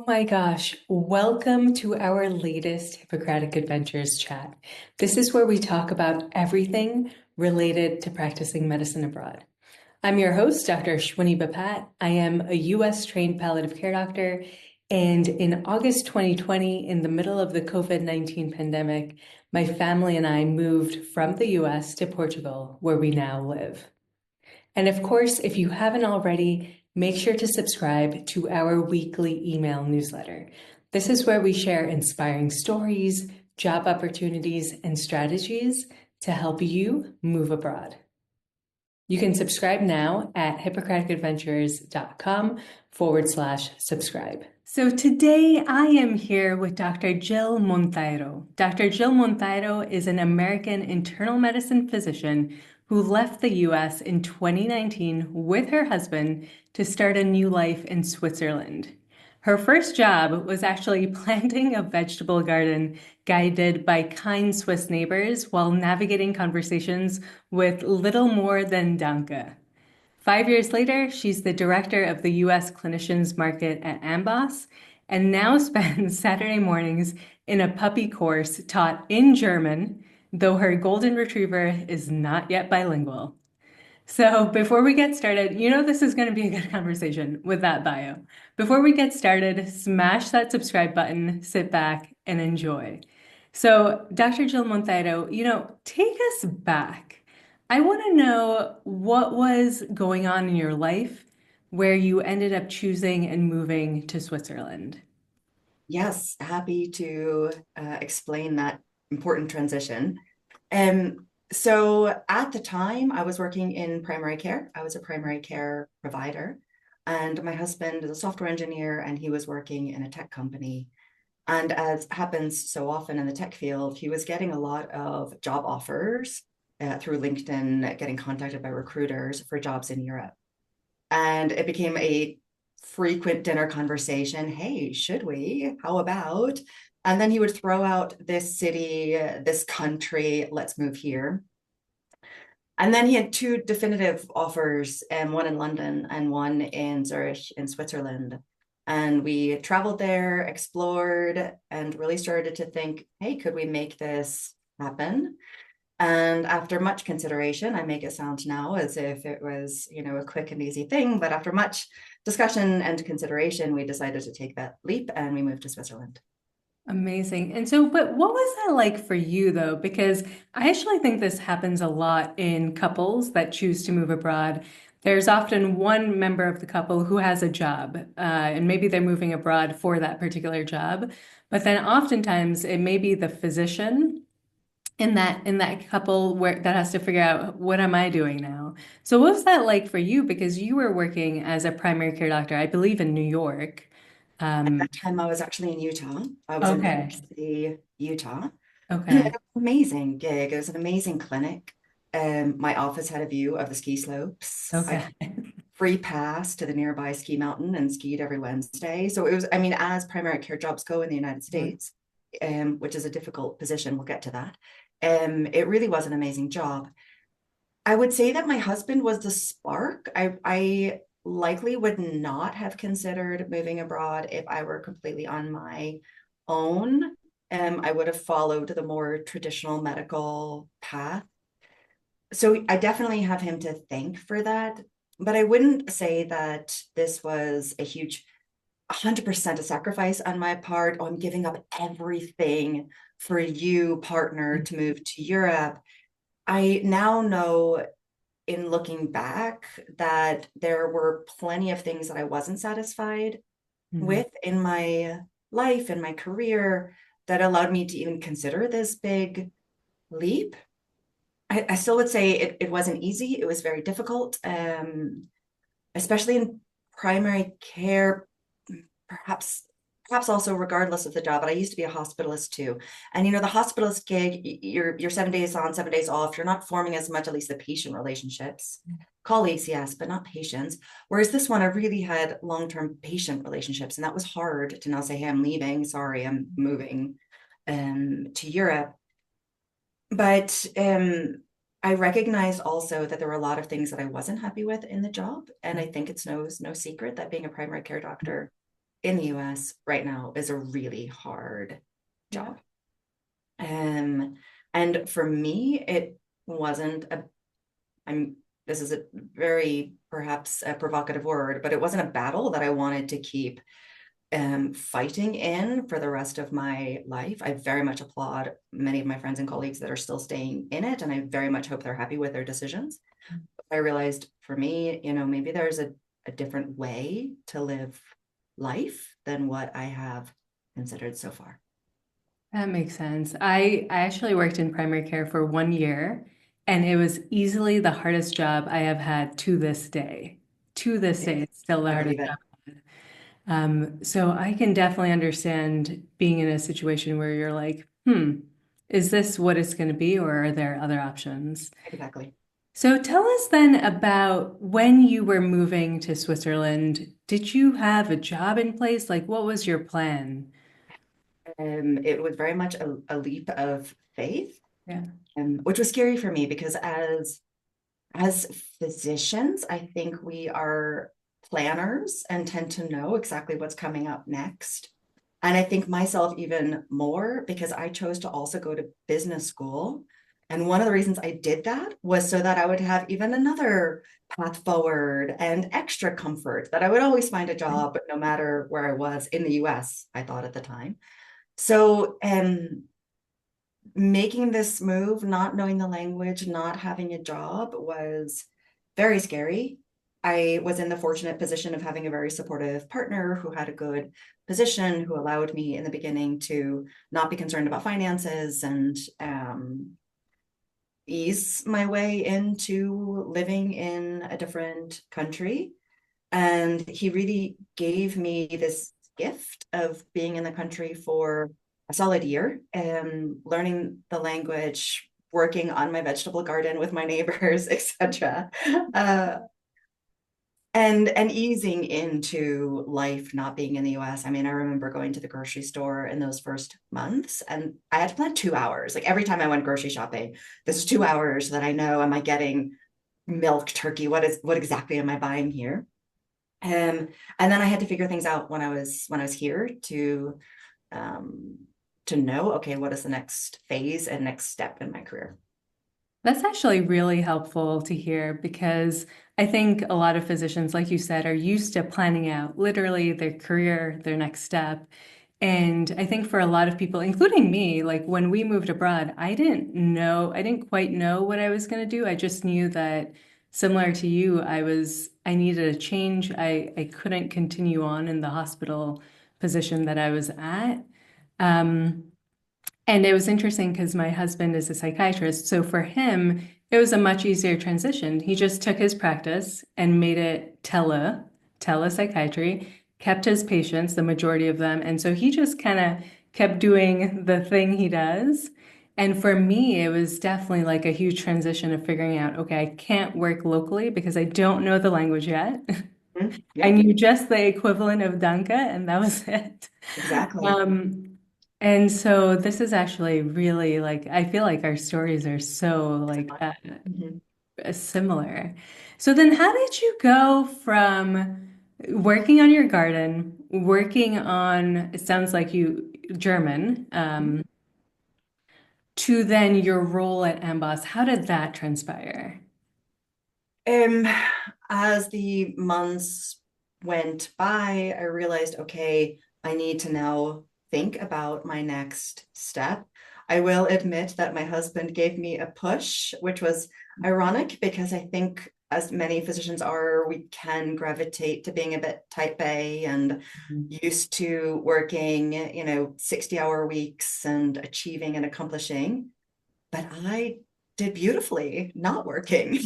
My gosh, welcome to our latest Hippocratic Adventures chat. This is where we talk about everything related to practicing medicine abroad. I'm your host, Dr. Ashwini Bapat. I am a US trained palliative care doctor, and in August 2020, in the middle of the COVID-19 pandemic, my family and I moved from the US to Portugal, where we now live. And of course, if you haven't already, make sure to subscribe to our weekly email newsletter. This is where we share inspiring stories, job opportunities, and strategies to help you move abroad. You can subscribe now at hippocraticadventures.com/subscribe. So today I am here with Dr. Jill Monteiro. Dr. Jill Monteiro is an American internal medicine physician who left the US in 2019 with her husband to start a new life in Switzerland. Her first job was actually planting a vegetable garden guided by kind Swiss neighbors while navigating conversations with little more than Danke. 5 years later, she's the director of the US clinicians market at AMBOSS and now spends Saturday mornings in a puppy course taught in German, though her golden retriever is not yet bilingual. So before we get started, this is going to be a good conversation with that bio. Before we get started, smash that subscribe button, sit back, and enjoy. So Dr. Jill Monteiro, take us back. I want to know what was going on in your life where you ended up choosing and moving to Switzerland. Yes, happy to explain that important transition. So at the time, I was working in primary care. I was a primary care provider, and my husband is a software engineer, and he was working in a tech company. And as happens so often in the tech field, he was getting a lot of job offers through LinkedIn, getting contacted by recruiters for jobs in Europe. And it became a frequent dinner conversation. Hey, should we? How about? And then he would throw out this city, this country, let's move here. And then he had two definitive offers, one in London and one in Zurich in Switzerland. And we traveled there, explored, and really started to think, hey, could we make this happen? And after much consideration, I make it sound now as if it was, a quick and easy thing. But after much discussion and consideration, we decided to take that leap and we moved to Switzerland. Amazing. And so, but what was that like for you though? Because I actually think this happens a lot in couples that choose to move abroad. There's often one member of the couple who has a job, and maybe they're moving abroad for that particular job. But then oftentimes it may be the physician in that couple where that has to figure out what am I doing now? So what was that like for you? Because you were working as a primary care doctor, I believe in New York. At Um, that time, I was actually in Utah. I was in Park okay. City, Utah. It was Okay. an amazing gig. It was an amazing clinic. My office had a view of the ski slopes. I Okay. free pass to the nearby ski mountain and skied every Wednesday. So it was, I mean, as primary care jobs go in the United States, which is a difficult position, we'll get to that. It really was an amazing job. I would say that my husband was the spark. I likely would not have considered moving abroad if I were completely on my own. I would have followed the more traditional medical path. So I definitely have him to thank for that. But I wouldn't say that this was a huge 100% a sacrifice on my part. Oh, I'm giving up everything for you, partner, to move to Europe. I now know in looking back that there were plenty of things that I wasn't satisfied Mhm. with in my life and my career that allowed me to even consider this big leap. I still would say it wasn't easy. It was very difficult, especially in primary care, perhaps also regardless of the job. But I used to be a hospitalist too. And the hospitalist gig, you're 7 days on, 7 days off. You're not forming as much, at least the patient relationships. Colleagues, yes, but not patients. Whereas this one, I really had long-term patient relationships. And that was hard to now say, hey, I'm leaving. Sorry, I'm moving to Europe. But I recognized also that there were a lot of things that I wasn't happy with in the job. And I think it's no secret that being a primary care doctor in the US right now is a really hard Yeah. job. And for me, it wasn't a, I'm, this is a very perhaps a provocative word, but it wasn't a battle that I wanted to keep fighting in for the rest of my life. I very much applaud many of my friends and colleagues that are still staying in it, and I very much hope they're happy with their decisions. I realized for me, maybe there's a different way to live life than what I have considered so far. That makes sense. I actually worked in primary care for 1 year, and it was easily the hardest job I have had to this day. To this day, it's still the I hardest believe it. job. So I can definitely understand being in a situation where you're like, is this what it's going to be, or are there other options? Exactly. So tell us then about when you were moving to Switzerland. Did you have a job in place? Like, what was your plan? It was very much a leap of faith, Yeah. which was scary for me because as physicians, I think we are planners and tend to know exactly what's coming up next. And I think myself even more because I chose to also go to business school. And one of the reasons I did that was so that I would have even another path forward and extra comfort that I would always find a job, no matter where I was in the US, I thought at the time. So, making this move, not knowing the language, not having a job was very scary. I was in the fortunate position of having a very supportive partner who had a good position, who allowed me in the beginning to not be concerned about finances and ease my way into living in a different country. And he really gave me this gift of being in the country for a solid year and learning the language, working on my vegetable garden with my neighbors, etc. Uh, and easing into life not being in the US. I mean, I remember going to the grocery store in those first months and I had to plan 2 hours. Like every time I went grocery shopping, this is 2 hours that I know, am I getting milk, turkey? What exactly am I buying here? Um, and then I had to figure things out when I was here um, to know, okay, what is the next phase and next step in my career? That's actually really helpful to hear because I think a lot of physicians, like you said, are used to planning out literally their career, their next step. And I think for a lot of people, including me, like when we moved abroad, I didn't quite know what I was going to do. I just knew that similar to you, I needed a change. I couldn't continue on in the hospital position that I was at. Um, and it was interesting because my husband is a psychiatrist. So for him, it was a much easier transition. He just took his practice and made it telepsychiatry, kept his patients, the majority of them. And so he just kind of kept doing the thing he does. And for me, it was definitely like a huge transition of figuring out, okay, I can't work locally because I don't know the language yet. Mhm. I Yeah, knew just the equivalent of Danke, and that was it. exactly. Um, and so this is actually really like, I feel like our stories are so like Mhm. similar. So then how did you go from working on your garden, working on, it sounds like you, German, to then your role at AMBOSS? How did that transpire? Um, as the months went by, I realized, okay, I need to now think about my next step. I will admit that my husband gave me a push, which was ironic because I think, as many physicians are, we can gravitate to being a bit type A and used to working, 60-hour weeks and achieving and accomplishing. But I did beautifully not working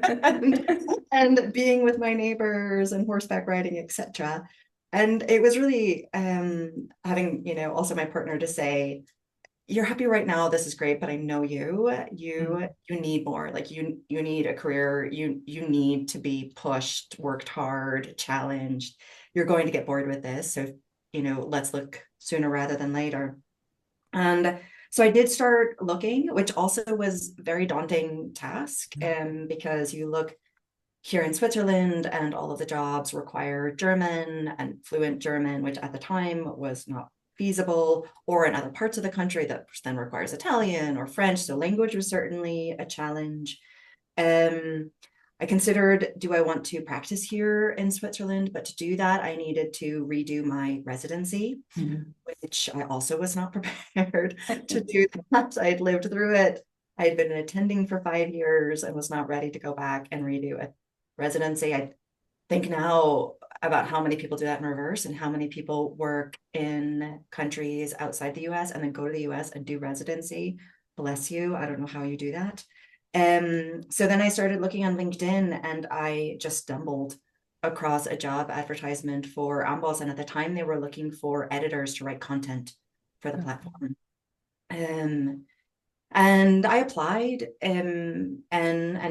and, and being with my neighbors and horseback riding, etc. And it was really having, also my partner to say, you're happy right now, this is great, but I know you need more. Like you need a career, you need to be pushed, worked hard, challenged. You're going to get bored with this. So, let's look sooner rather than later. And so I did start looking, which also was a very daunting task, because you look here in Switzerland, and all of the jobs require German and fluent German, which at the time was not feasible, or in other parts of the country that then requires Italian or French. So language was certainly a challenge. Um, I considered, do I want to practice here in Switzerland? But to do that, I needed to redo my residency, which I also was not prepared to do that. I had lived through it. I had been attending for 5 years and was not ready to go back and redo a residency. I think now about how many people do that in reverse and how many people work in countries outside the US and then go to the US and do residency. Bless you. I don't know how you do that. So then I started looking on LinkedIn and I just stumbled across a job advertisement for AMBOSS. And at the time they were looking for editors to write content for the platform. And I applied and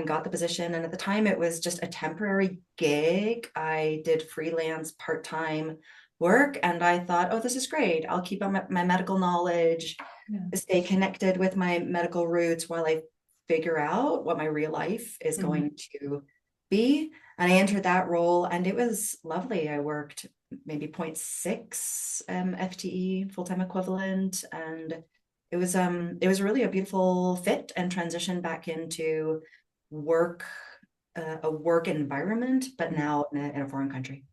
got the position. And at the time, it was just a temporary gig. I did freelance part-time work, and I thought, oh, this is great. I'll keep up my medical knowledge, stay connected with my medical roots while I figure out what my real life is going to be. And I entered that role, and it was lovely. I worked maybe 0.6 FTE, full-time equivalent, and it was really a beautiful fit and transition back into work, a work environment, but now in a foreign country.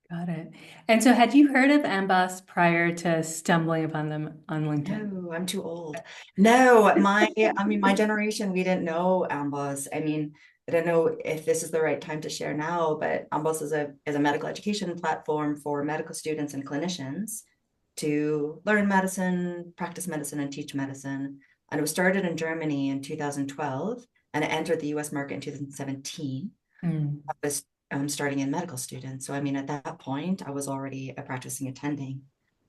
Got it. And so had you heard of AMBOSS prior to stumbling upon them on LinkedIn? No, I'm too old. No, my generation, we didn't know AMBOSS. I mean, I don't know if this is the right time to share now, but AMBOSS is a medical education platform for medical students and clinicians to learn medicine, practice medicine, and teach medicine. And it was started in Germany in 2012, and it entered the US market in 2017. I was starting in medical students. So, I mean, at that point, I was already a practicing attending.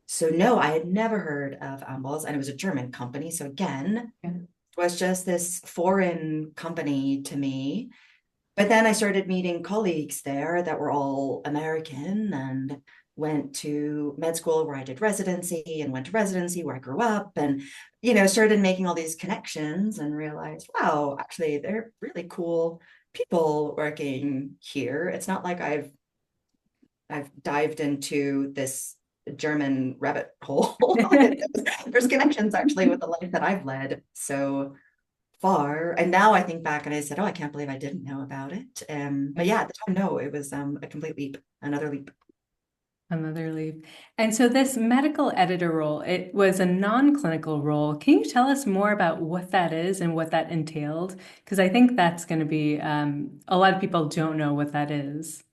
So, no, I had never heard of AMBOSS, and it was a German company. So, again, it was just this foreign company to me. But then I started meeting colleagues there that were all American, and went to med school where I did residency, and went to residency where I grew up, and started making all these connections and realized, wow, actually they're really cool people working here. It's not like I've dived into this German rabbit hole. There's connections actually with the life that I've led so far. And now I think back and I said, oh, I can't believe I didn't know about it. But yeah, at the time, no, it was a complete leap, another leap. Another leap. And so this medical editor role, it was a non-clinical role. Can you tell us more about what that is and what that entailed? Because I think that's going to be, a lot of people don't know what that is.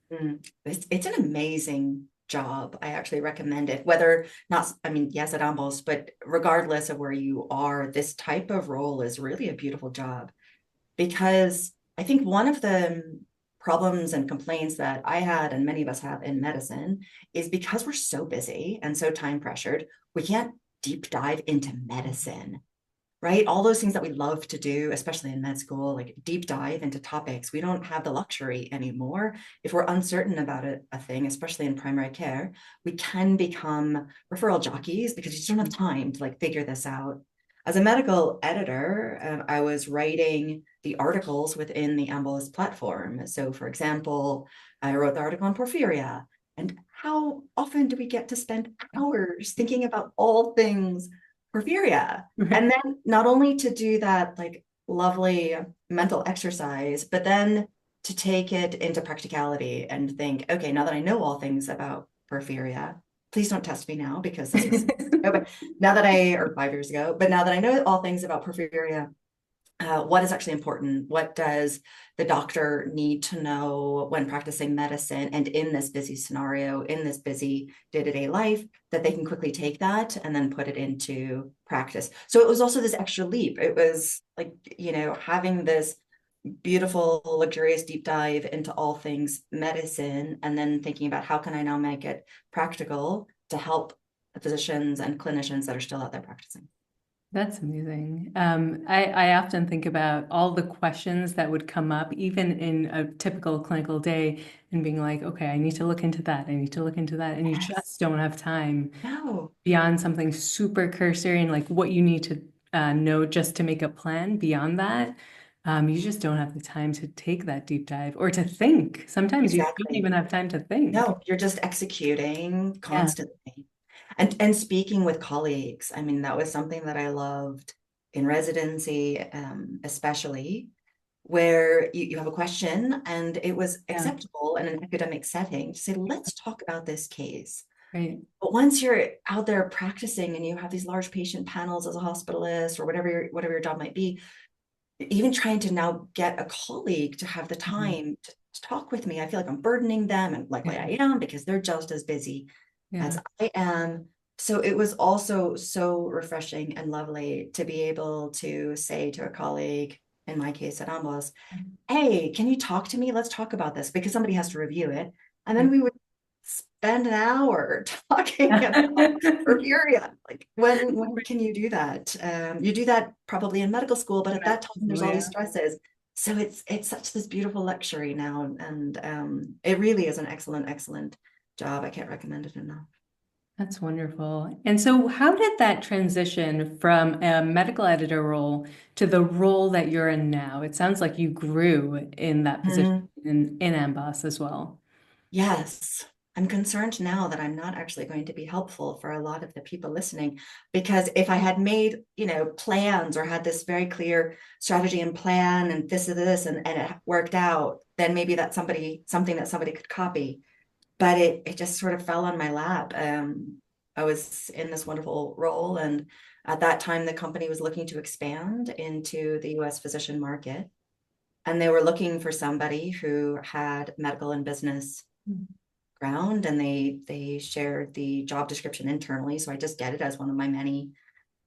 It's an amazing job. I actually recommend it, whether not, I mean, yes, at AMBOSS, but regardless of where you are, this type of role is really a beautiful job, because I think one of the problems and complaints that I had and many of us have in medicine is because we're so busy and so time pressured, we can't deep dive into medicine, right? All those things that we love to do, especially in med school, like deep dive into topics, we don't have the luxury anymore. If we're uncertain about a thing, especially in primary care, we can become referral jockeys because you just don't have time to figure this out. As a medical editor, I was writing the articles within the AMBOSS platform. So, for example, I wrote the article on porphyria. And how often do we get to spend hours thinking about all things porphyria? And then not only to do that lovely mental exercise, but then to take it into practicality and think, okay, now that I know all things about porphyria, please don't test me now because this was but now that or 5 years ago, but now that I know all things about porphyria, what is actually important? What does the doctor need to know when practicing medicine and in this busy scenario, in this busy day-to-day life, that they can quickly take that and then put it into practice? So it was also this extra leap. It was having this beautiful, luxurious deep dive into all things medicine, and then thinking about how can I now make it practical to help the physicians and clinicians that are still out there practicing. That's amazing. I often think about all the questions that would come up, even in a typical clinical day, and being like, okay, I need to look into that. I need to look into that. And you just don't have time beyond something super cursory and what you need to know just to make a plan beyond that. You just don't have the time to take that deep dive or to think. Sometimes you don't Exactly. even have time to think. No, you're just executing Yeah, constantly. And speaking with colleagues, I mean, that was something that I loved in residency, especially, where you have a question and it was yeah, acceptable in an academic setting to say, let's talk about this case. right. But once you're out there practicing and you have these large patient panels as a hospitalist or whatever your job might be, even trying to now get a colleague to have the Mhm. time to talk with me, I feel like I'm burdening them, and likely Yeah, I am because they're just as busy as yeah. I am. So it was also so refreshing and lovely to be able to say to a colleague, in my case at AMBOSS, hey, can you talk to me? Let's talk about this because somebody has to review it. And then Right. we would spend an hour talking about porphyria. Like when can you do that? You do that probably in medical school, but at that time there's all these Yeah. stresses. So it's such this beautiful luxury now. And it really is an excellent job. I can't recommend it enough. That's wonderful. And so, how did that transition from a medical editor role to the role that you're in now? It sounds like you grew in that position Mhm. in AMBOSS as well. Yes, I'm concerned now that I'm not actually going to be helpful for a lot of the people listening, because if I had made, plans or had this very clear strategy and plan and this and it worked out, then maybe that's something that somebody could copy. But it just sort of fell on my lap. I was in this wonderful role, and at that time the company was looking to expand into the US physician market, and they were looking for somebody who had medical and business ground, and they shared the job description internally, so I just get it as one of my many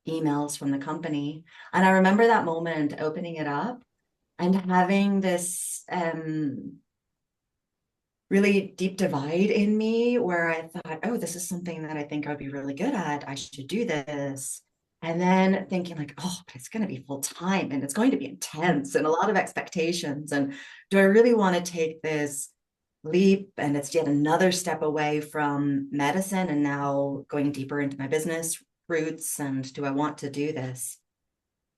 emails from the company. And I remember that moment opening it up and having this really deep divide in me where I thought, oh, this is something that I think I'd be really good at, I should do this. And then thinking like, oh, but it's going to be full time and it's going to be intense and a lot of expectations, and do I really want to take this leap? And it's yet another step away from medicine and now going deeper into my business roots. And do I want to do this?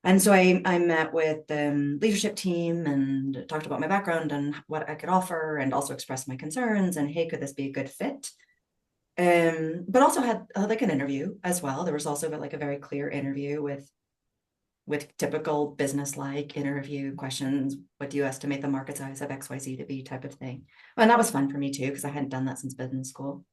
And so I met with the leadership team and talked about my background and what I could offer, and also expressed my concerns and, hey, could this be a good fit? But also had like an interview as well. There was also like a very clear interview with typical business-like interview questions. What do you estimate the market size of XYZ to be, type of thing. And that was fun for me too, because I hadn't done that since business school.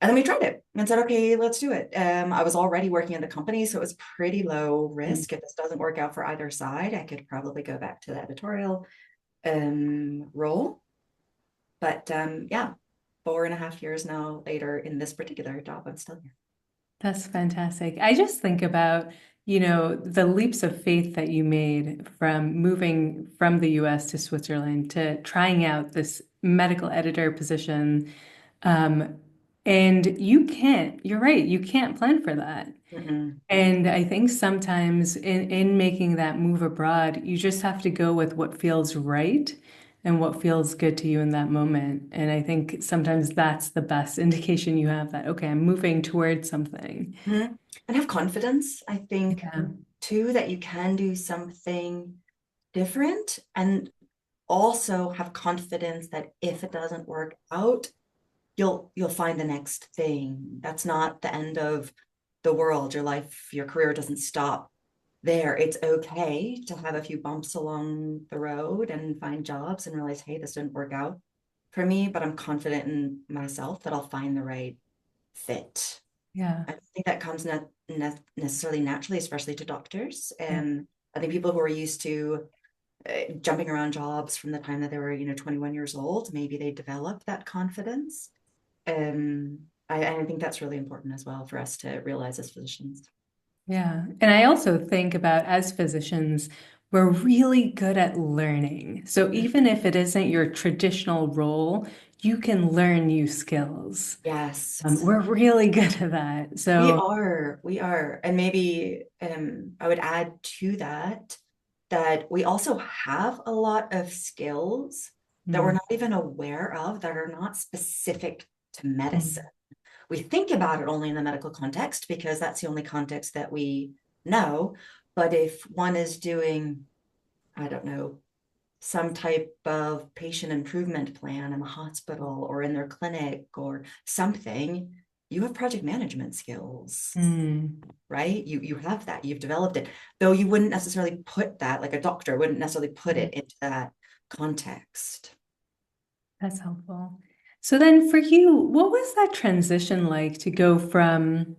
And then we tried it and said, okay, let's do it. I was already working in the company, so it was pretty low risk. If this doesn't work out for either side, I could probably go back to the editorial role. But yeah, 4.5 years now later in this particular job, I'm still here. That's fantastic. I just think about, the leaps of faith that you made from moving from the US to Switzerland to trying out this medical editor position. Um, and you're right, you can't plan for that. Mm-mm. And I think sometimes in making that move abroad, you just have to go with what feels right and what feels good to you in that moment. And I think sometimes that's the best indication you have that, okay, I'm moving towards something. Mm-hmm. And have confidence, I think, Yeah. too, that you can do something different, and also have confidence that if it doesn't work out, you'll find the next thing. That's not the end of the world. Your life, your career doesn't stop there. It's okay to have a few bumps along the road and find jobs and realize, hey, this didn't work out for me, but I'm confident in myself that I'll find the right fit. Yeah. I think that comes not necessarily naturally, especially to doctors. Yeah. And I think people who are used to jumping around jobs from the time that they were, 21 years old, maybe they develop that confidence. I think that's really important as well for us to realize as physicians. Yeah. And I also think about as physicians, we're really good at learning. So even if it isn't your traditional role, you can learn new skills. Yes, We're really good at that. So, we are. And maybe I would add to that that we also have a lot of skills that we're mm, not even aware of, that are not specific to medicine. mm, We think about it only in the medical context because that's the only context that we know. But if one is doing I don't know, some type of patient improvement plan in the hospital or in their clinic or something, you have project management skills, right? You have that, you've developed it, though you wouldn't necessarily put that, like a doctor wouldn't necessarily put it into that context. That's helpful. So then for you, what was that transition like to go from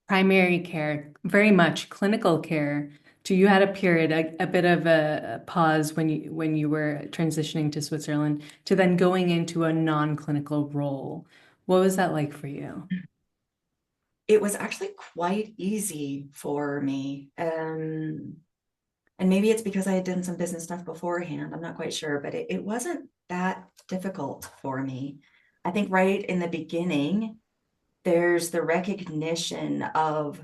primary care, very much clinical care, to you had a period, a bit of a pause when you were transitioning to Switzerland, to then going into a non-clinical role. What was that like for you? It was actually quite easy for me. And maybe it's because I had done some business stuff beforehand. I'm not quite sure, but it wasn't that difficult for me. I think right in the beginning, there's the recognition of,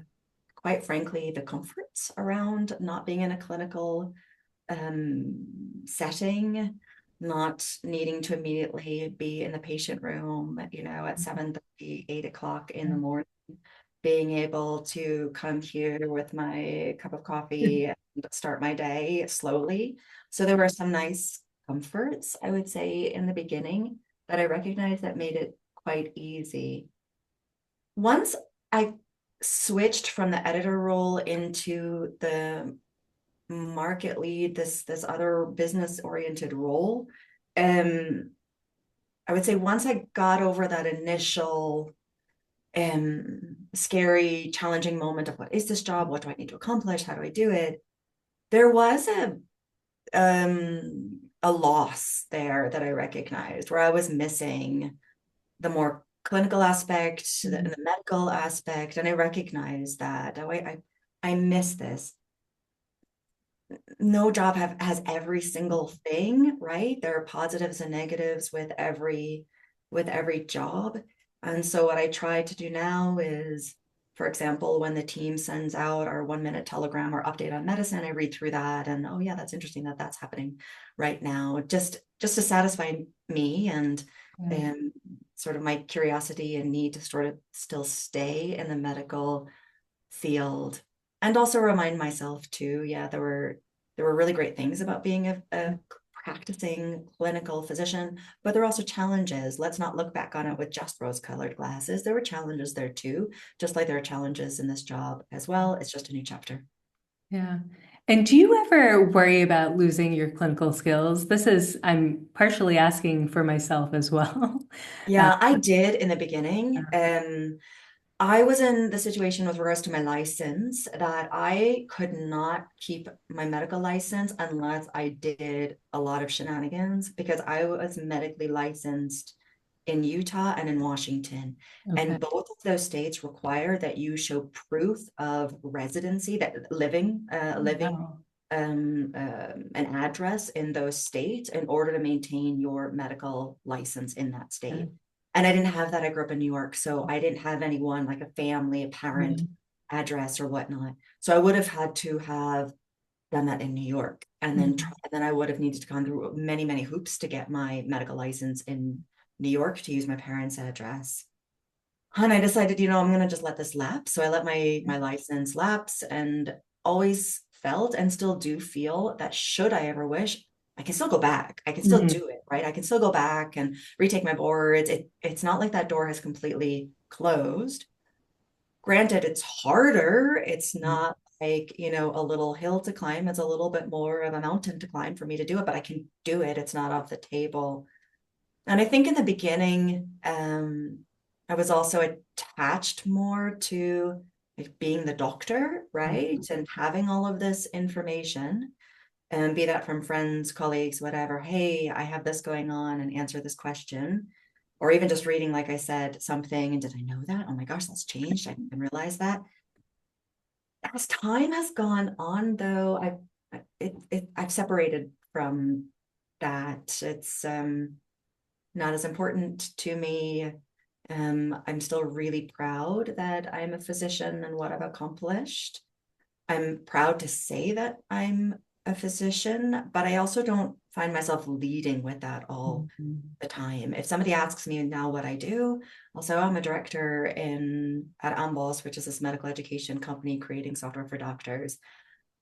quite frankly, the comforts around not being in a clinical setting, not needing to immediately be in the patient room, at 7:30, 8 o'clock in the morning, being able to come here with my cup of coffee and start my day slowly. So there were some nice comforts, I would say, in the beginning that I recognized that made it quite easy. Once I switched from the editor role into the market lead, this other business oriented role, I would say once I got over that initial scary, challenging moment of what is this job? What do I need to accomplish? How do I do it? There was a loss there that I recognized where I was missing the more clinical aspect, the medical aspect, and I recognized that. Oh, I miss this. No job has every single thing, right? There are positives and negatives with every job. And so what I try to do now is, for example, when the team sends out our 1 minute telegram or update on medicine, I read through that and, oh yeah, that's interesting that that's happening right now, just to satisfy me and sort of my curiosity and need to sort of still stay in the medical field. And also remind myself too, yeah, there were really great things about being a practicing clinical physician, but there are also challenges. Let's not look back on it with just rose-colored glasses. There were challenges there too, just like there are challenges in this job as well. It's just a new chapter. Yeah. And do you ever worry about losing your clinical skills? I'm partially asking for myself as well. Yeah, I did in the beginning. I was in the situation with regards to my license that I could not keep my medical license unless I did a lot of shenanigans, because I was medically licensed in Utah and in Washington. Okay. And both of those states require that you show proof of residency, that living Wow. an address in those states in order to maintain your medical license in that Yeah. state. And I didn't have that. I grew up in New York, so I didn't have anyone like a family, a parent address or whatnot. So I would have had to have done that in New York, and then I would have needed to gone through many, many hoops to get my medical license in New York to use my parents' address. And I decided, I'm going to just let this lapse. So I let my license lapse, and always felt and still do feel that should I ever wish, I can still go back. I can still do it, right? I can still go back and retake my boards. It's not like that door has completely closed. Granted, it's harder. It's not like, a little hill to climb. It's a little bit more of a mountain to climb for me to do it, but I can do it. It's not off the table. And I think in the beginning, I was also attached more to like being the doctor, right? And having all of this information, and be that from friends, colleagues, whatever. Hey, I have this going on, and answer this question. Or even just reading, like I said, something, and did I know that? Oh my gosh, that's changed. I didn't realize that. As time has gone on, though, I've separated from that. It's not as important to me. I'm still really proud that I'm a physician and what I've accomplished. I'm proud to say that I'm a physician, but I also don't find myself leading with that all the time. If somebody asks me now what I do, I'll say, I'm a director at AMBOSS, which is this medical education company creating software for doctors.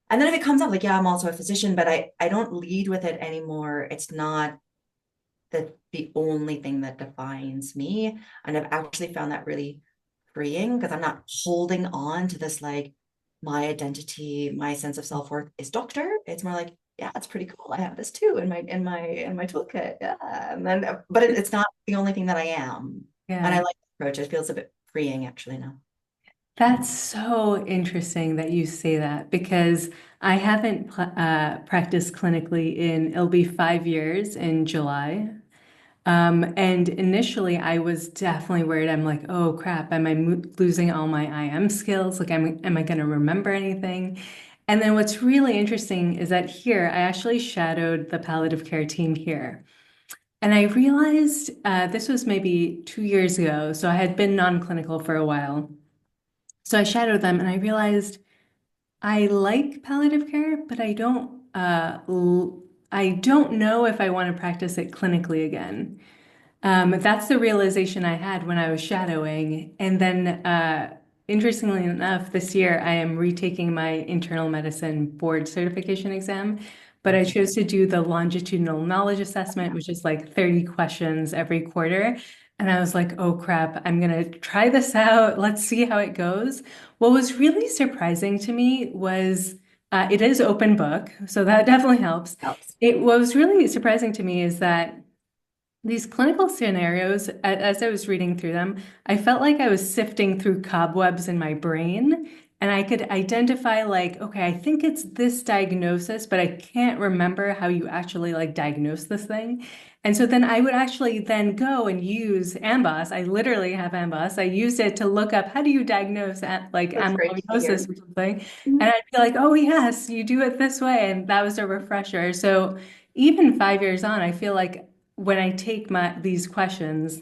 And then if it comes up like, yeah, I'm also a physician, but I don't lead with it anymore. It's not the only thing that defines me. And I've actually found that really freeing because I'm not holding on to this like my identity, my sense of self-worth is doctor. It's more like, yeah, it's pretty cool. I have this too in my toolkit. Yeah. And then but it's not the only thing that I am. And I Yeah. like the approach. It feels a bit freeing actually now. That's so interesting that you say that because I haven't practiced clinically it'll be 5 years in July. And initially, I was definitely worried. I'm like, oh crap, am I losing all my IM skills? Like, am I going to remember anything? And then what's really interesting is that here, I actually shadowed the palliative care team here. And I realized this was maybe 2 years ago. So I had been non-clinical for a while. So I shadowed them and I realized I like palliative care, but I don't know if I want to practice it clinically again. That's the realization I had when I was shadowing. And then, interestingly enough, this year I am retaking my internal medicine board certification exam, but I chose to do the longitudinal knowledge assessment, which is like 30 questions every quarter. And I was like, oh crap, I'm going to try this out. Let's see how it goes. What was really surprising to me was it is open book, so that definitely helps. Helps. What was really surprising to me is that these clinical scenarios, as I was reading through them, I felt like I was sifting through cobwebs in my brain, and I could identify like, okay, I think it's this diagnosis, but I can't remember how you actually like diagnose this thing. And so then I would actually then go and use AMBOSS. I literally have AMBOSS. I used it to look up how do you diagnose like That's great to hear. amyloidosis or something. And I'd be like, oh yes, you do it this way. And that was a refresher. So even 5 years on, I feel like when I take these questions,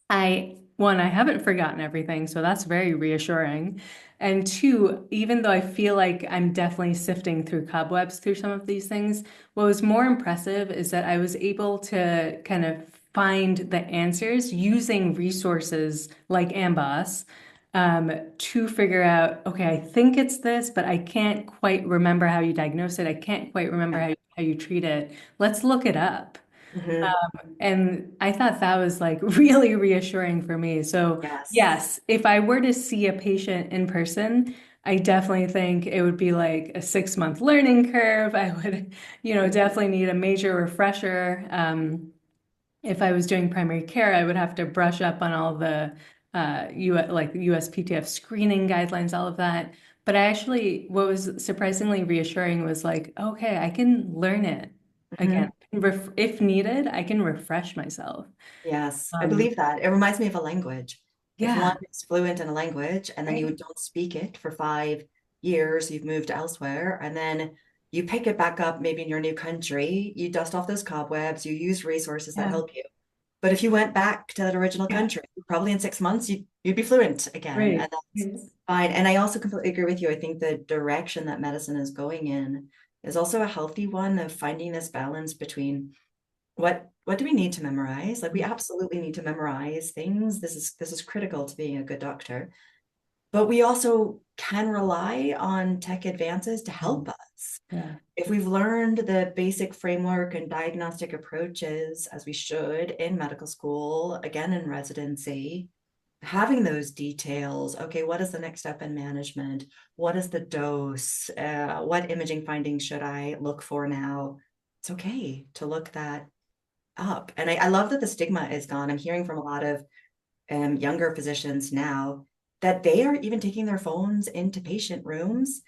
I haven't forgotten everything, so that's very reassuring. And two, even though I feel like I'm definitely sifting through cobwebs through some of these things, what was more impressive is that I was able to kind of find the answers using resources like AMBOSS to figure out, okay, I think it's this, but I can't quite remember how you diagnose it. I can't quite remember Yeah. how you treat it. Let's look it up. Mhm. And I thought that was like really reassuring for me. So, Yes. yes, if I were to see a patient in person, I definitely think it would be like a 6 month learning curve. I would, definitely need a major refresher. If I was doing primary care, I would have to brush up on all the like USPTF screening guidelines, all of that. But what was surprisingly reassuring was like, okay, I can learn it again. Mhm. If needed, I can refresh myself. Yes, I Um, believe that. It reminds me of a language. If one yeah, is fluent in a language and then you right. don't speak it for 5 years, you've moved elsewhere, and then you pick it back up maybe in your new country, you dust off those cobwebs, you use resources that Yeah, help you. But if you went back to that original yeah, country, probably in 6 months, you'd be fluent again. right. And that's Right. fine. And I also completely agree with you. I think the direction that medicine is going in is also a healthy one of finding this balance between what do we need to memorize? Like we absolutely need to memorize things. This is critical to being a good doctor. But we also can rely on tech advances to help us. Yeah. If we've learned the basic framework and diagnostic approaches, as we should in medical school, again in residency, having those details, okay, what is the next step in management? What is the dose? What imaging findings should I look for now? It's okay to look that up. And I love that the stigma is gone. I'm hearing from a lot of younger physicians now that they are even taking their phones into patient rooms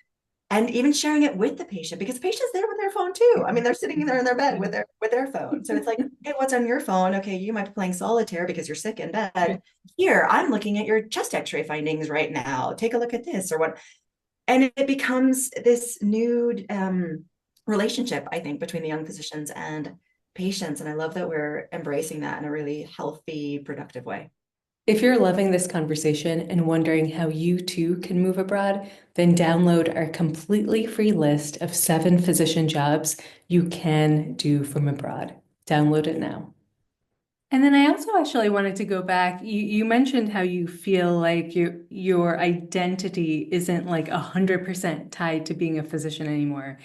and even sharing it with the patient because the patient's there with their phone too. I mean, they're sitting there in their bed with their phone. So it's like, hey, what's on your phone? Okay, you might be playing solitaire because you're sick in bed. Here, I'm looking at your chest x-ray findings right now. Take a look at this or what. And it becomes this new relationship, I think, between the young physicians and patients. And I love that we're embracing that in a really healthy, productive way. If you're loving this conversation and wondering how you too can move abroad, then download our completely free list of 7 physician jobs you can do from abroad. Download it now. And then I also actually wanted to go back. You mentioned how you feel like your identity isn't like 100% tied to being a physician anymore.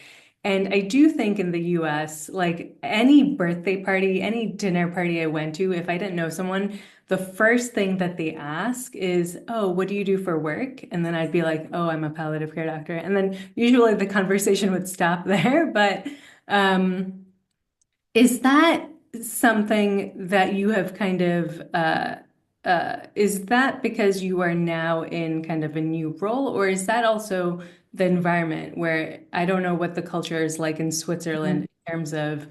And I do think in the US, like any birthday party, any dinner party I went to, if I didn't know someone, the first thing that they ask is, "Oh, what do you do for work?" And then I'd be like, "Oh, I'm a palliative care doctor." And then usually the conversation would stop there. But um is that something that you have kind of is that because you are now in kind of a new role, or is that also the environment where I don't know what the culture is like in Switzerland Mhm. in terms of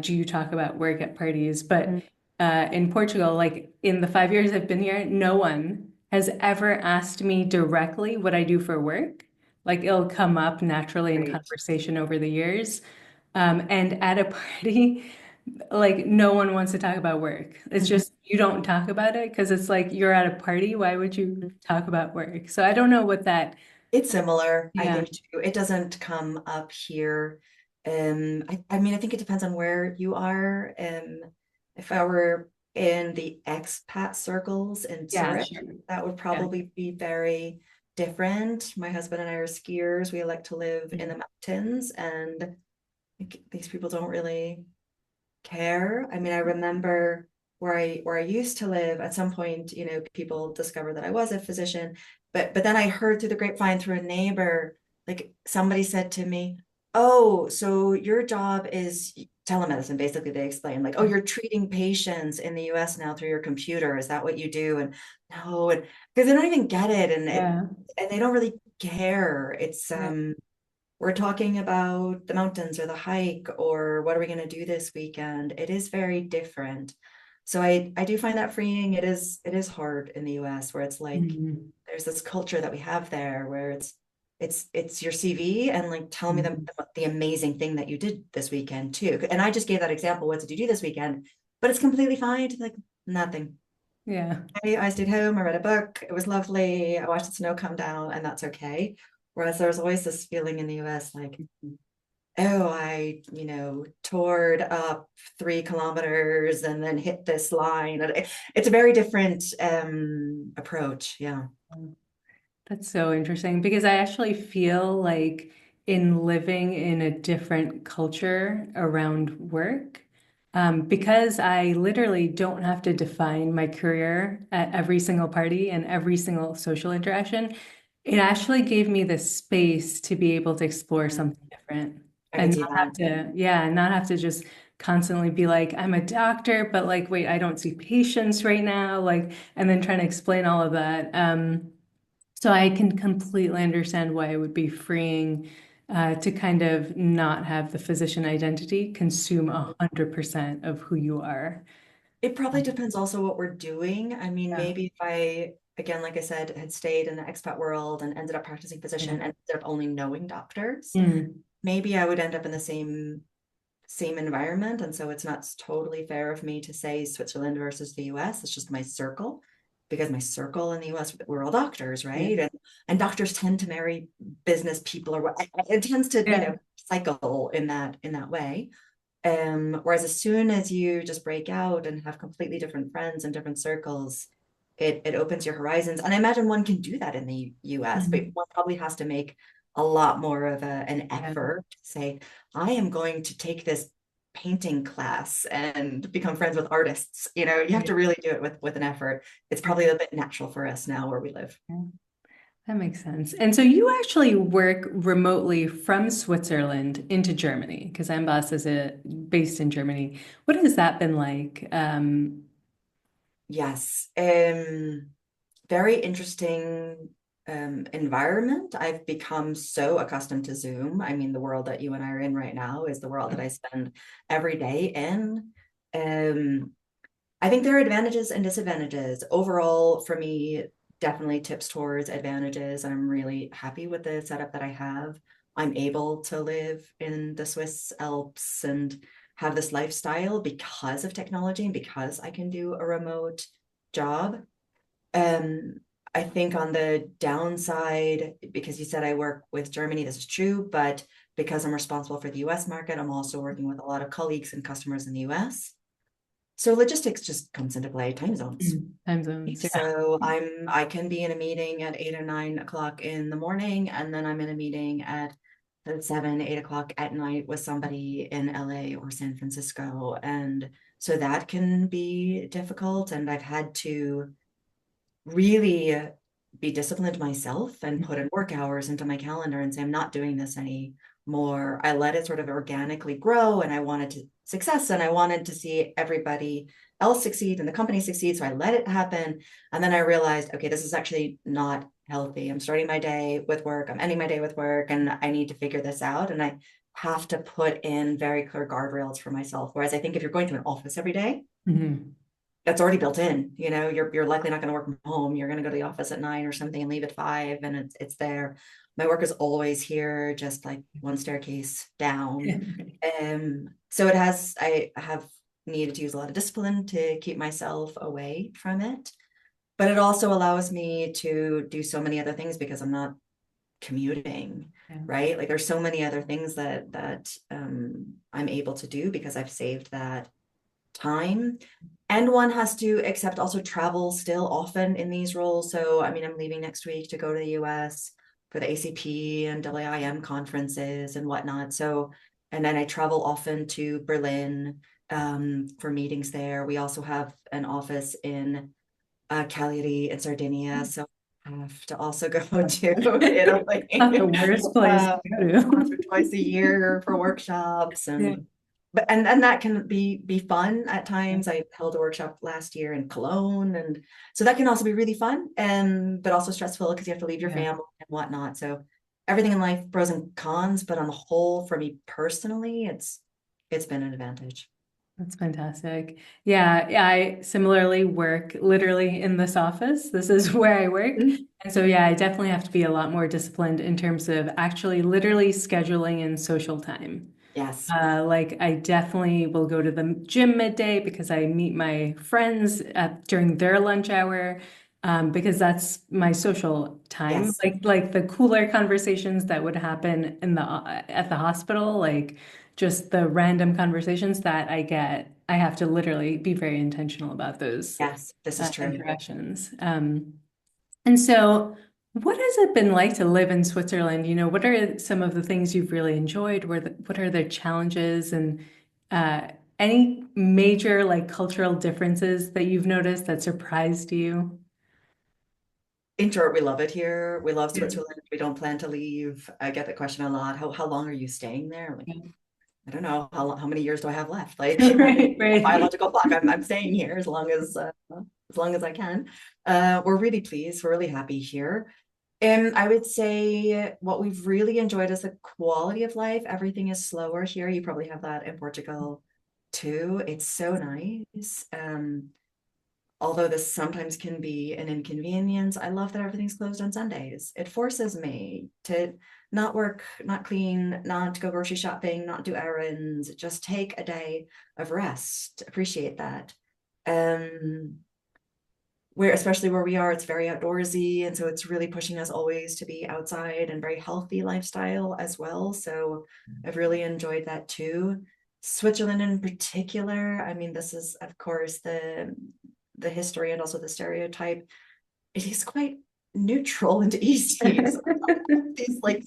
do you talk about work at parties? But Mhm. in Portugal, like in the 5 years I've been here, no one has ever asked me directly what I do for work. Like it'll come up naturally in Right. conversation over the years. And at a party, like no one wants to talk about work. It's Mhm. just you don't talk about it because it's like you're at a party. Why would you talk about work? So I don't know what that, It's similar, I yeah, think, too. It doesn't come up here. I mean, I think it depends on where you are. If I were in the expat circles in yeah, Zurich, sure. that would Yeah. probably be very different. My husband and I are skiers. We like to live in the mountains, and like, these people don't really care. I mean, I remember where I used to live, at some point, people discovered that I was a physician, but then I heard through the grapevine through a neighbor, like somebody said to me, "Oh, so your job is telemedicine." Basically, they explained like, "Oh, you're treating patients in the US now through your computer. Is that what you do?" And no, and because they don't even get it, Yeah. and they don't really care. It's Yeah. we're talking about the mountains or the hike or what are we going to do this weekend. It is very different. So I do find that freeing. It is hard in the US where it's like Mhm. there's this culture that we have there where it's your CV and like tell me Mhm. the amazing thing that you did this weekend too. And I just gave that example. What did you do this weekend? But it's completely fine to like nothing. Yeah. I stayed home, I read a book, it was lovely, I watched the snow come down, and that's okay. Whereas there's always this feeling in the US like, oh, I, toured up 3 kilometers and then hit this line. And it's a very different approach. Yeah. That's so interesting because I actually feel like in living in a different culture around work, because I literally don't have to define my career at every single party and every single social interaction, it actually gave me the space to be able to explore Mm, something different I could and see not have that. to, yeah, not have to just constantly be like, I'm a doctor, but like, wait, I don't see patients right now, like, and then trying to explain all of that. So I can completely understand why it would be freeing to kind of not have the physician identity consume 100% of who you are. It probably depends also what we're doing. I mean, Yeah. maybe if I, again, like I said, had stayed in the expat world and ended up practicing Yeah. physician and ended up only knowing doctors, Mm. maybe I would end up in the same environment. And so it's not totally fair of me to say Switzerland versus the US. It's just my circle, because my circle in the US, we're all doctors, Yeah. right? And doctors tend to marry business people or what it tends to, Yeah. cycle in that way. Whereas as soon as you just break out and have completely different friends and different circles, it opens your horizons. And I imagine one can do that in the US, but Mhm. one probably has to make a lot more of an Yeah. effort to say, I am going to take this painting class and become friends with artists. You have Yeah. to really do it with an effort. It's probably a bit natural for us now where we live. Yeah. That makes sense. And so you actually work remotely from Switzerland into Germany because AMBOSS is based in Germany. What has that been like? Yes. Very interesting environment. I've become so accustomed to Zoom. I mean, the world that you and I are in right now is the world that I spend every day in. Um, I think there are advantages and disadvantages. Overall, for me, definitely tips towards advantages. I'm really happy with the setup that I have. I'm able to live in the Swiss Alps and have this lifestyle because of technology and because I can do a remote job. Um, I think on the downside, because you said I work with Germany, this is true, but because I'm responsible for the US market, I'm also working with a lot of colleagues and customers in the US. So logistics just comes into play, time zones. Time zones, yeah. So I can be in a meeting at 8 or 9 o'clock in the morning, and then I'm in a meeting at 7, 8 o'clock at night with somebody in LA or San Francisco. And so that can be difficult. And I've had to really be disciplined myself and put in work hours into my calendar and say, I'm not doing this anymore. I let it sort of organically grow, and I wanted to success, and I wanted to see everybody else succeed and the company succeed. So I let it happen. And then I realized, okay, this is actually not healthy. I'm starting my day with work. I'm ending my day with work, and I need to figure this out. And I have to put in very clear guardrails for myself. Whereas I think if you're going to an office every day, that's already built in. You're likely not going to work from home. You're going to go to the office at 9 or something and leave at 5, and it's there. My work is always here, just like one staircase down. So I have needed to use a lot of discipline to keep myself away from it. But it also allows me to do so many other things because I'm not commuting, right? Like there's so many other things that I'm able to do because I've saved that time. And one has to accept also travel still often in these roles. So, I mean, I'm leaving next week to go to the US for the ACP and AAIM conferences and whatnot. So, and then I travel often to Berlin for meetings there. We also have an office in Cagliari in Sardinia. So I have to also go to Italy Not the worst place to go to. once or twice a year for workshops. And and that can be fun at times. I held a workshop last year in Cologne, and so that can also be really fun, but also stressful because you have to leave your family and whatnot. So everything in life, pros and cons, but on the whole, for me personally, it's been an advantage. That's fantastic. Yeah, I similarly work literally in this office. This is where I work. And so, yeah, I definitely have to be a lot more disciplined in terms of actually literally scheduling in social time. Yes. Like I definitely will go to the gym midday because I meet my friends during their lunch hour, because that's my social time. Yes. Like the cooler conversations that would happen in the at the hospital, like just the random conversations that I get. I have to literally be very intentional about those Yes, this is true. interactions. And so, what has it been like to live in Switzerland? What are some of the things you've really enjoyed? What are the challenges and uh, any major like cultural differences that you've noticed that surprised you? In short, we love it here. We love Yeah. Switzerland. We don't plan to leave. I get the question a lot. How long are you staying there? Like, I don't know. How many years do I have left? Like Right, right. biological clock. I'm staying here as long as I can. We're really pleased. We're really happy here. And I would say what we've really enjoyed is the quality of life. Everything is slower here. You probably have that in Portugal too. It's so nice. Although this sometimes can be an inconvenience, I love that everything's closed on Sundays. It forces me to not work, not clean, not go grocery shopping, not do errands, just take a day of rest. Appreciate that. Especially where we are, it's very outdoorsy. And so it's really pushing us always to be outside and very healthy lifestyle as well. So I've really enjoyed that too. Switzerland in particular, I mean, this is, of course, the history and also the stereotype. It is quite neutral and easy. So these like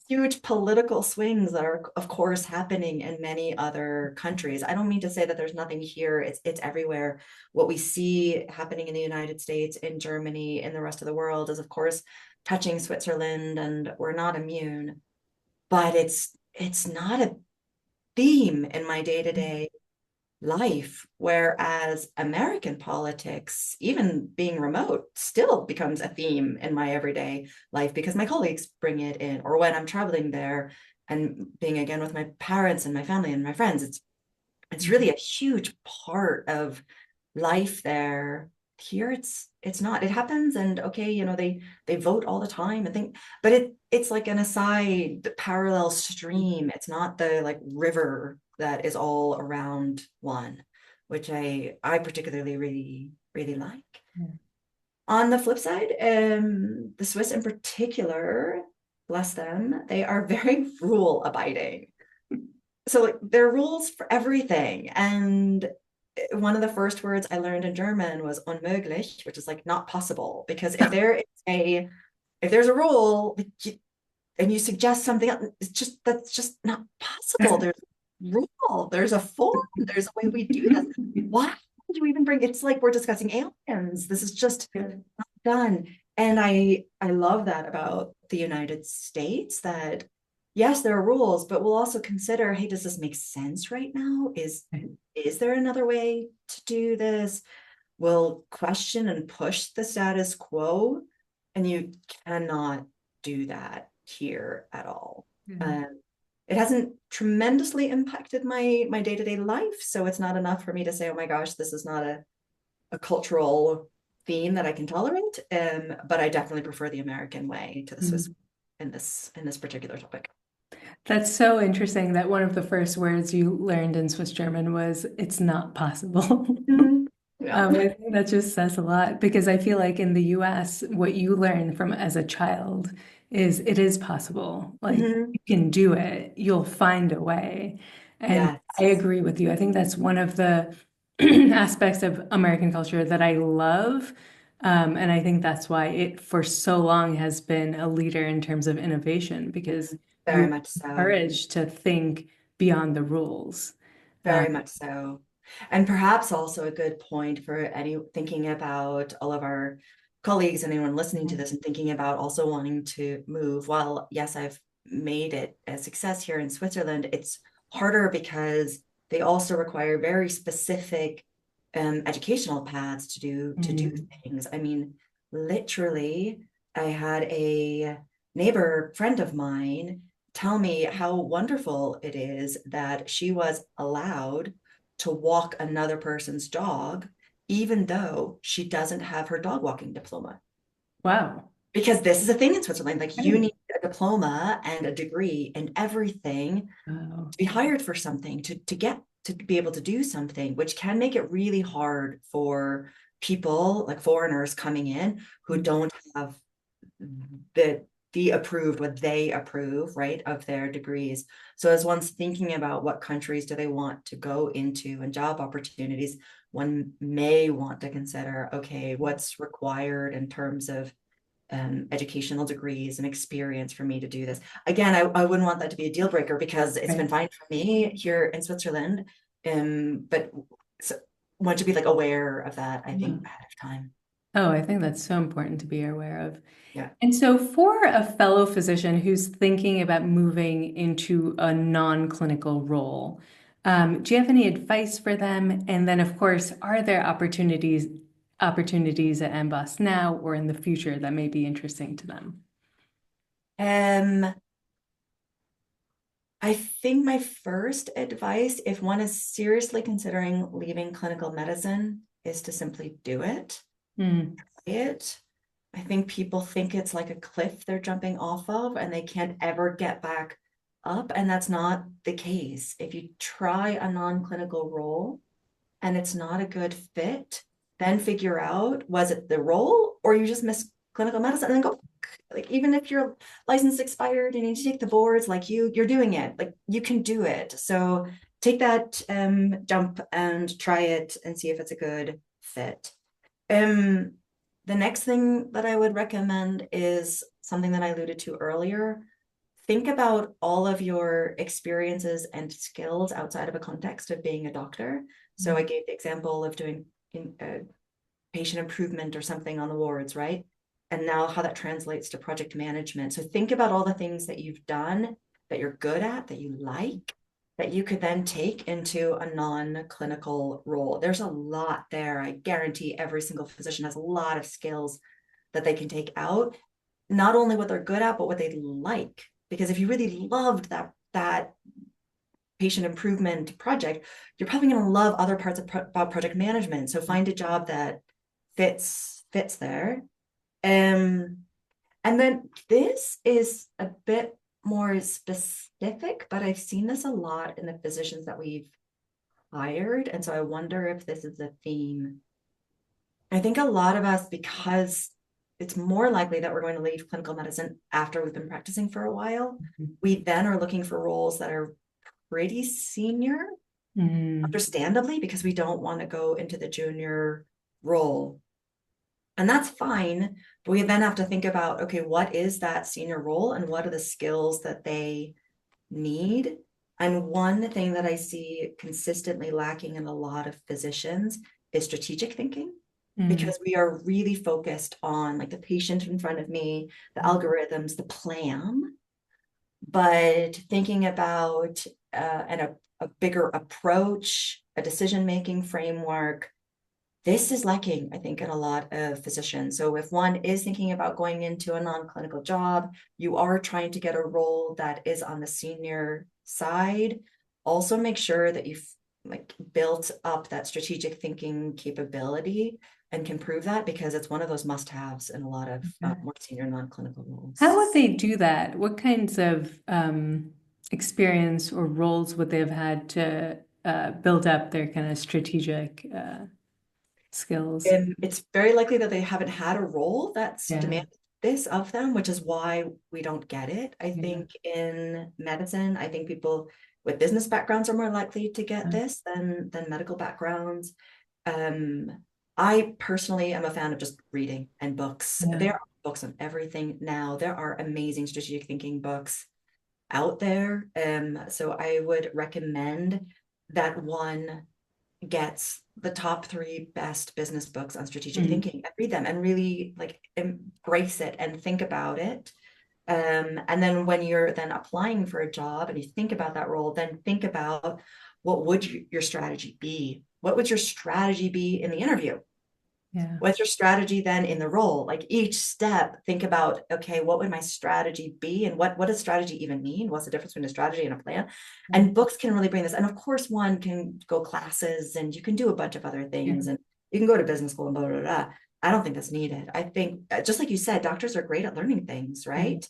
huge political swings that are, of course, happening in many other countries. I don't mean to say that there's nothing here. It's everywhere. What we see happening in the United States, in Germany, in the rest of the world is, of course, touching Switzerland, and we're not immune. But it's not a theme in my day-to-day life, whereas American politics, even being remote, still becomes a theme in my everyday life because my colleagues bring it in, or when I'm traveling there and being again with my parents and my family and my friends, it's really a huge part of life there. Here it's not. It happens, and okay, they vote all the time and think, but it's like an aside parallel stream. It's not the like river that is all around one, which I particularly really like. On the flip side, the Swiss in particular, bless them, they are very rule abiding. So like there are rules for everything, and one of the first words I learned in German was unmöglich, which is like not possible. Because if there's a rule and you suggest something else, that's just not possible. There's a rule, there's a form, there's a way we do this. Why would you even bring? It's like we're discussing aliens. This is just not done. And I love that about the United States, that yes, there are rules, but we'll also consider, hey, does this make sense right now? Is there another way to do this? We'll question and push the status quo, and you cannot do that here at all. It hasn't tremendously impacted my day-to-day life, so it's not enough for me to say, oh my gosh, this is not a cultural theme that I can tolerate. But I definitely prefer the American way to the Swiss in this particular topic. That's so interesting that one of the first words you learned in Swiss German was "it's not possible." Yeah. I think that just says a lot, because I feel like in the US, what you learn from as a child is it is possible. Like you can do it, you'll find a way. And Yes. I agree with you. I think that's one of the aspects of American culture that I love. And I think that's why it for so long has been a leader in terms of innovation, because Very you're much so. encouraged to think beyond the rules. Very much so. And perhaps also a good point for any thinking about all of our colleagues and anyone listening to this and thinking about also wanting to move. While yes, I've made it a success here in Switzerland, it's harder because they also require very specific educational paths to do things. I mean, literally, I had a neighbor friend of mine tell me how wonderful it is that she was allowed to walk another person's dog, even though she doesn't have her dog walking diploma. Wow. Because this is a thing in Switzerland, like you Right. need a diploma and a degree and everything Wow. to be hired for something, to get to be able to do something, which can make it really hard for people like foreigners coming in who don't have the approved what they approve, right, of their degrees. So as one's thinking about what countries do they want to go into and job opportunities, one may want to consider, okay, what's required in terms of educational degrees and experience for me to do this. Again, I wouldn't want that to be a deal breaker because it's been fine for me here in Switzerland. But so, want to be like aware of that, I think, ahead of time. Oh, I think that's so important to be aware of. Yeah. And so, for a fellow physician who's thinking about moving into a non-clinical role, do you have any advice for them? And then, of course, are there opportunities at AMBOSS now or in the future that may be interesting to them? Um, I think my first advice, if one is seriously considering leaving clinical medicine, is to simply do it. Mm. It. I think people think it's like a cliff they're jumping off of and they can't ever get back up. And that's not the case. If you try a non-clinical role and it's not a good fit, then figure out, was it the role or you just missed clinical medicine, and then go. Like, even if your license expired, you need to take the boards, like you're doing it, like you can do it. So take that jump and try it and see if it's a good fit. The next thing that I would recommend is something that I alluded to earlier. Think about all of your experiences and skills outside of a context of being a doctor. So I gave the example of doing patient improvement or something on the wards, right? And now how that translates to project management. So think about all the things that you've done that you're good at, that you like, that you could then take into a non-clinical role. There's a lot there. I guarantee every single physician has a lot of skills that they can take out, not only what they're good at, but what they like. Because if you really loved that patient improvement project, you're probably going to love other parts of about project management. So find a job that fits there. And then this is a bit more specific, but I've seen this a lot in the physicians that we've hired. And so I wonder if this is a theme. I think a lot of us, because it's more likely that we're going to leave clinical medicine after we've been practicing for a while, we then are looking for roles that are pretty senior understandably, because we don't want to go into the junior role. And that's fine. But we then have to think about, okay, what is that senior role and what are the skills that they need? And one thing that I see consistently lacking in a lot of physicians is strategic thinking, because we are really focused on like the patient in front of me, the algorithms, the plan, but thinking about a bigger approach, a decision-making framework, this is lacking, I think, in a lot of physicians. So if one is thinking about going into a non-clinical job, you are trying to get a role that is on the senior side, also make sure that you've like built up that strategic thinking capability and can prove that, because it's one of those must-haves in a lot of more senior non-clinical roles. How would they do that? What kinds of experience or roles would they have had to build up their kind of strategic skills? And it's very likely that they haven't had a role that's Yeah. demanded this of them, which is why we don't get it. I Yeah. think in medicine, I think people with business backgrounds are more likely to get this than medical backgrounds. I personally am a fan of just reading and books. Yeah. There are books on everything now. There are amazing strategic thinking books out there. So I would recommend that one gets the top 3 best business books on strategic thinking and read them and really like embrace it and think about it. And then when you're then applying for a job and you think about that role, then think about what would your strategy be? What would your strategy be in the interview? Yeah. What's your strategy then in the role? Like each step, think about, okay, what would my strategy be? And what does strategy even mean? What's the difference between a strategy and a plan? And books can really bring this. And of course, one can go classes and you can do a bunch of other things and you can go to business school and blah, blah, blah. I don't think that's needed. I think, just like you said, doctors are great at learning things, right?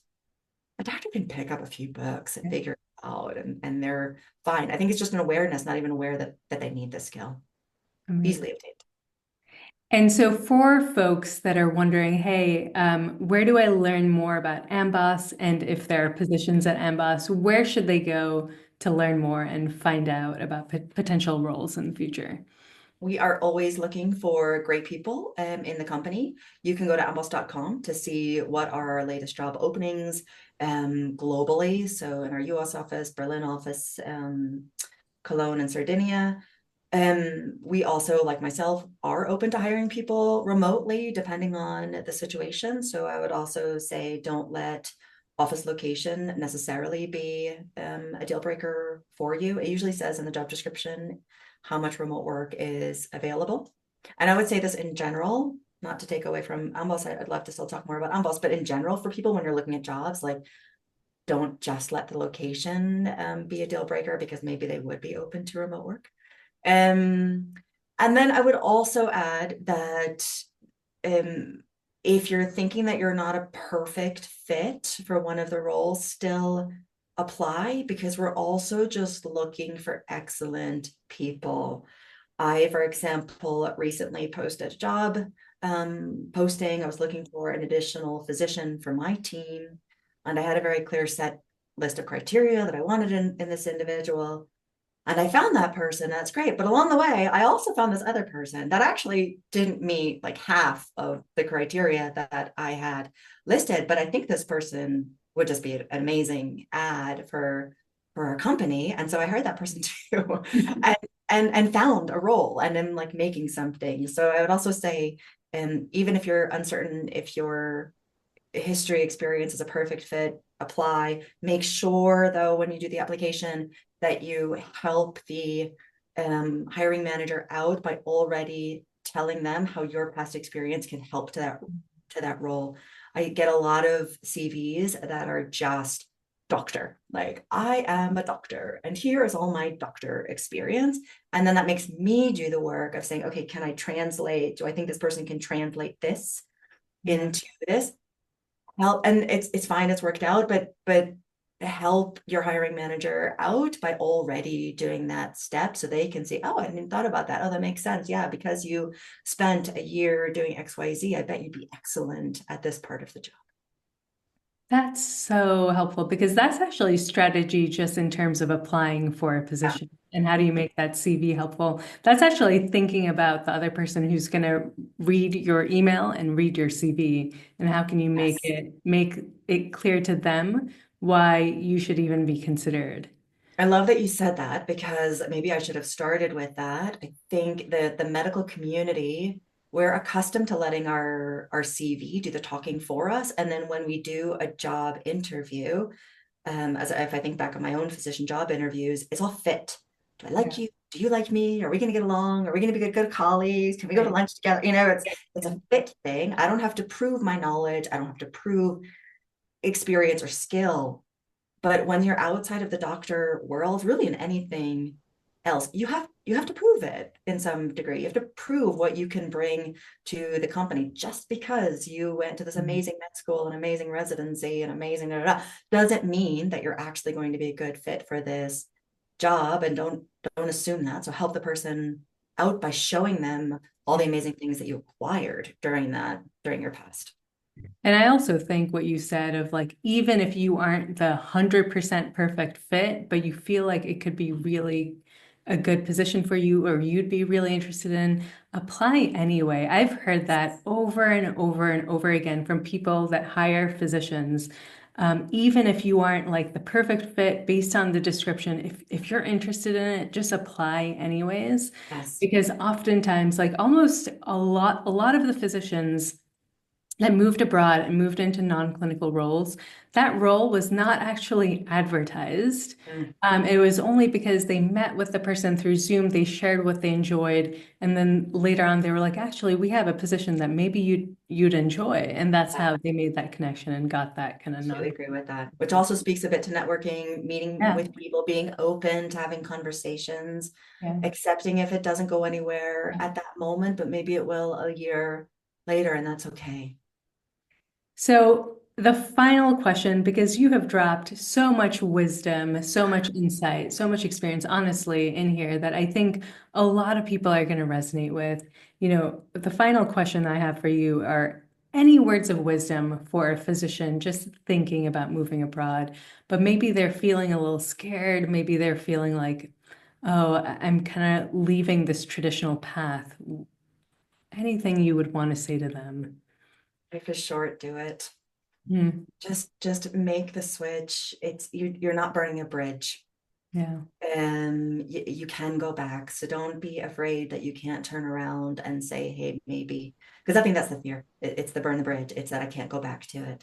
A doctor can pick up a few books and figure it out and they're fine. I think it's just an awareness, not even aware that they need this skill. Easily obtained. And so for folks that are wondering, hey, where do I learn more about AMBOSS? And if there are positions at AMBOSS, where should they go to learn more and find out about potential roles in the future? We are always looking for great people in the company. You can go to amboss.com to see what are our latest job openings globally. So in our US office, Berlin office, Cologne and Sardinia. We also, like myself, are open to hiring people remotely depending on the situation. So I would also say don't let office location necessarily be a deal breaker for you. It usually says in the job description how much remote work is available. And I would say this in general, not to take away from AMBOSS, I'd love to still talk more about AMBOSS, but in general, for people when you're looking at jobs, like don't just let the location be a deal breaker, because maybe they would be open to remote work. And then I would also add that if you're thinking that you're not a perfect fit for one of the roles, still apply, because we're also just looking for excellent people. I, for example, recently posted a job posting. I was looking for an additional physician for my team, and I had a very clear set list of criteria that I wanted in this individual. And I found that person, that's great. But along the way, I also found this other person that actually didn't meet like half of the criteria that I had listed. But I think this person would just be an amazing ad for our company. And so I hired that person too and found a role and am like making something. So I would also say, even if you're uncertain if your history experience is a perfect fit, apply. Make sure though, when you do the application, that you help the hiring manager out by already telling them how your past experience can help to that role. I get a lot of CVs that are just doctor, like I am a doctor and here is all my doctor experience. And then that makes me do the work of saying, okay, can I translate? Do I think this person can translate this into this? Help, and it's fine, it's worked out, but help your hiring manager out by already doing that step so they can see, oh, I hadn't thought about that. Oh, that makes sense. Yeah, because you spent a year doing XYZ, I bet you'd be excellent at this part of the job. That's so helpful because that's actually strategy just in terms of applying for a position. And how do you make that CV helpful? That's actually thinking about the other person who's going to read your email and read your CV, and how can you Yes. make it clear to them why you should even be considered. I love that you said that because maybe I should have started with that. I think that the medical community, we're accustomed to letting our CV do the talking for us. And then when we do a job interview, as if I think back on my own physician job interviews, it's all fit. Do I like Yeah. you? Do you like me? Are we going to get along? Are we going to be good colleagues? Can we go to Right. lunch together? It's a fit thing. I don't have to prove my knowledge. I don't have to prove experience or skill. But when you're outside of the doctor world, really in anything else, you have to prove it in some degree. You have to prove what you can bring to the company. Just because you went to this Mhm. amazing med school, an amazing residency, an amazing doesn't mean that you're actually going to be a good fit for this job. And don't assume that. So help the person out by showing them all the Yeah. amazing things that you acquired during your past. And I also think what you said of like, even if you aren't the 100% perfect fit, but you feel like it could be really a good position for you or you'd be really interested in, apply anyway. I've heard that over and over and over again from people that hire physicians. Even if you aren't like the perfect fit based on the description, if you're interested in it, just apply anyways. Yes. Because oftentimes, like almost a lot of the physicians that moved abroad and moved into non-clinical roles, that role was not actually advertised. Mm, It was only because they met with the person through Zoom, they shared what they enjoyed, and then later on they were like, actually, we have a position that maybe you'd enjoy. And that's yeah. how they made that connection and got that kind of Absolutely non. agree with that, which also speaks a bit to networking, meeting Yeah, with people, being open to having conversations, yeah. accepting if it doesn't go anywhere at that moment, but maybe it will a year later, and that's okay. So, the final question, because you have dropped so much wisdom, so much insight, so much experience, honestly, in here that I think a lot of people are going to resonate with. The final question I have for you are any words of wisdom for a physician just thinking about moving abroad, but maybe they're feeling a little scared. Maybe they're feeling like, oh, I'm kind of leaving this traditional path. Anything you would want to say to them? Life is short, do it. Hmm. Just make the switch. You're not burning a bridge. Yeah. You can go back. So don't be afraid that you can't turn around and say, hey, maybe. Because I think that's the fear. It's the burn the bridge. It's that I can't go back to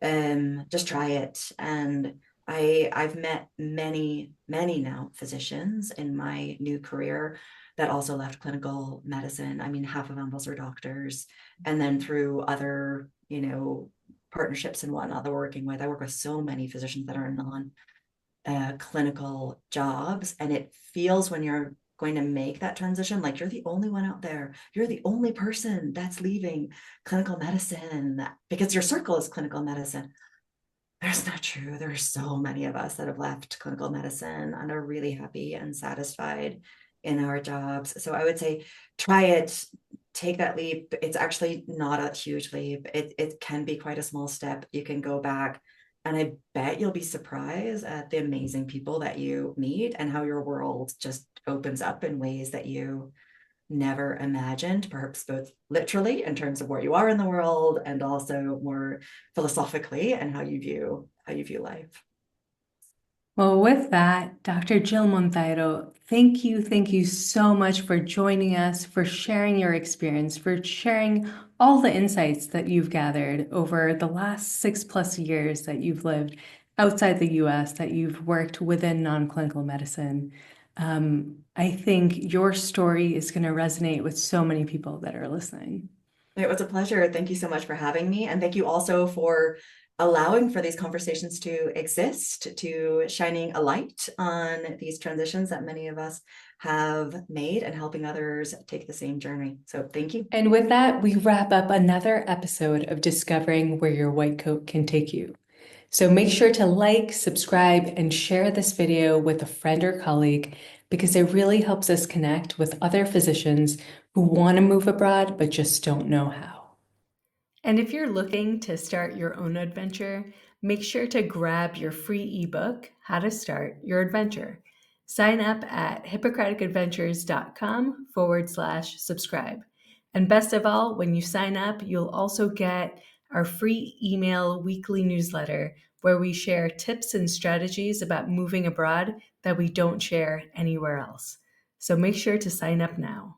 it. Just try it. And I've met many now physicians in my new career that also left clinical medicine. I mean, half of them are doctors. And then through other, partnerships and whatnot that we're working with, I work with so many physicians that are non clinical jobs. And it feels when you're going to make that transition like you're the only one out there. You're the only person that's leaving clinical medicine because your circle is clinical medicine. That's not true. There are so many of us that have left clinical medicine and are really happy and satisfied in our jobs. So I would say try it, take that leap. It's actually not a huge leap. It can be quite a small step. You can go back, and I bet you'll be surprised at the amazing people that you meet and how your world just opens up in ways that you never imagined, perhaps both literally in terms of where you are in the world and also more philosophically and how you view life. Well, with that, Dr. Jill Monteiro, thank you so much for joining us, for sharing your experience, for sharing all the insights that you've gathered over the last 6+ years that you've lived outside the US, that you've worked within non-clinical medicine. I think your story is going to resonate with so many people that are listening. It was a pleasure. Thank you so much for having me. And thank you also for allowing for these conversations to exist, to shining a light on these transitions that many of us have made and helping others take the same journey. So thank you. And with that, we wrap up another episode of Discovering Where Your White Coat Can Take You. So make sure to like, subscribe, and share this video with a friend or colleague because it really helps us connect with other physicians who want to move abroad but just don't know how. And if you're looking to start your own adventure, make sure to grab your free ebook, How to Start Your Adventure. Sign up at hippocraticadventures.com/subscribe. And best of all, when you sign up, you'll also get our free email weekly newsletter where we share tips and strategies about moving abroad that we don't share anywhere else. So make sure to sign up now.